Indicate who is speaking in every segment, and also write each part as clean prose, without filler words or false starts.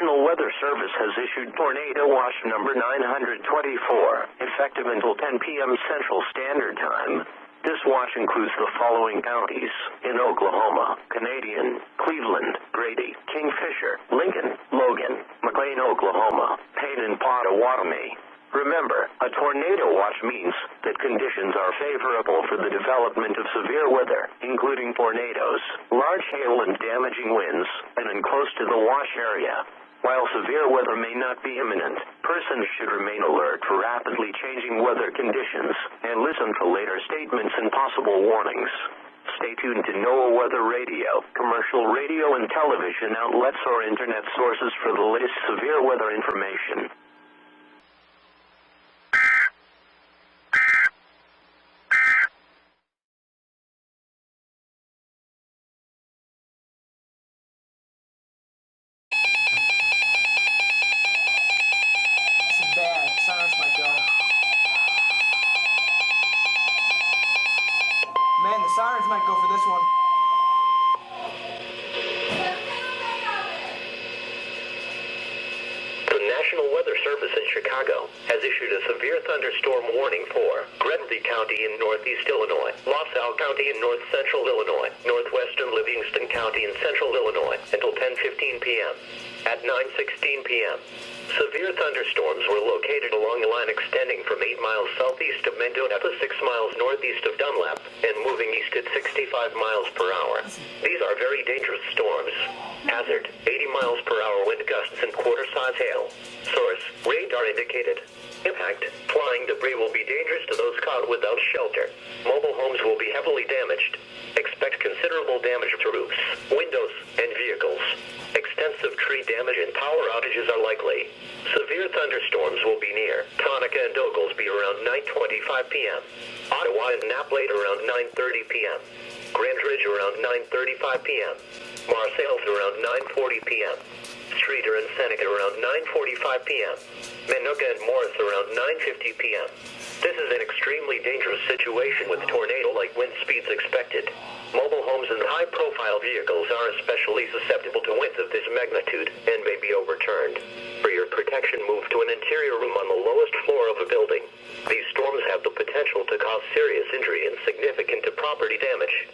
Speaker 1: National Weather Service has issued Tornado Watch number 924, effective until 10 p.m. Central Standard Time. This watch includes the following counties: in Oklahoma, Canadian, Cleveland, Grady, Kingfisher, Lincoln, Logan, McLean, Oklahoma, Payne and Pottawatomie. Remember, a tornado watch means that conditions are favorable for the development of severe weather, including tornadoes, large hail and damaging winds, and close to the watch area. While severe weather may not be imminent, persons should remain alert for rapidly changing weather conditions and listen to later statements and possible warnings. Stay tuned to NOAA Weather Radio, commercial radio and television outlets or internet sources for the latest severe weather information.
Speaker 2: Man, the sirens might go for this one.
Speaker 1: The National Weather Service in Chicago has issued a severe thunderstorm warning for Grenby County in northeast Illinois, LaSalle County in north central Illinois, northwestern Livingston County in central Illinois until 10:15 p.m. At 9:16 p.m., severe thunderstorms were located along a line extending from 8 miles southeast of Mendota to 6 miles northeast of Dunlap and moving east at 65 miles per hour. These are very dangerous storms. Hazard: 80 miles per hour wind gusts and quarter-size hail. Source: radar indicated. Impact: flying debris will be dangerous to those caught without shelter. Mobile homes will be heavily damaged. Expect considerable damage to roofs, windows, and vehicles. Extensive tree damage and power outages are likely. Severe thunderstorms will be near Conica and Oglesby around 9:25 p.m. Ottawa and Naplate around 9:30 p.m. Grand Ridge around 9:35 p.m. Marseilles around 9:40 p.m. Streator and Seneca around 9:45 p.m. Minooka and Morris around 9:50 p.m. This is an extremely dangerous situation with tornado-like wind speeds expected. Mobile homes and high-profile vehicles are especially susceptible to winds of this magnitude and may be overturned. For your protection, move to an interior room on the lowest floor of a building. These storms have the potential to cause serious injury and significant property damage.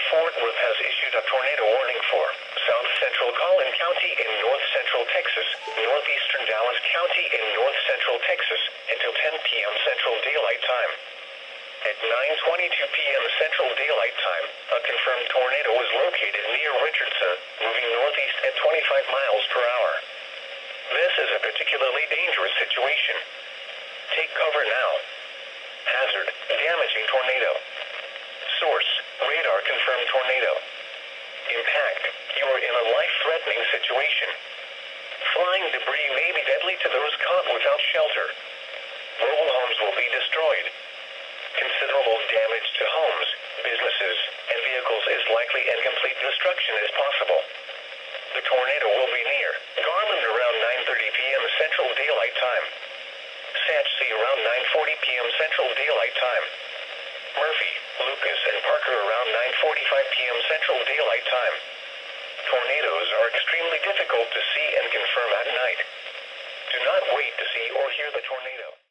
Speaker 3: Fort Worth has issued a tornado warning for South Central Collin County in north central Texas, northeastern Dallas County in north central Texas until 10 p.m. Central Daylight Time. At 9:22 p.m. Central Daylight Time, a confirmed tornado was located near Richardson, moving northeast at 25 miles per hour. This is a particularly dangerous situation. Take cover now. Hazard: damaging tornado. Source: radar confirmed tornado. Impact: you are in a life-threatening situation. Flying debris may be deadly to those caught without shelter. Mobile homes will be destroyed. Considerable damage to homes, businesses, and vehicles is likely, and complete destruction is possible. The tornado will be near Garland around 9:30 p.m. Central Daylight Time. Satchsea around 9:40 p.m. Central Daylight Time. Murphy, Lucas, and Parker around 9:45 p.m. Central Daylight Time. Tornadoes are extremely difficult to see and confirm at night. Do not wait to see or hear the tornado.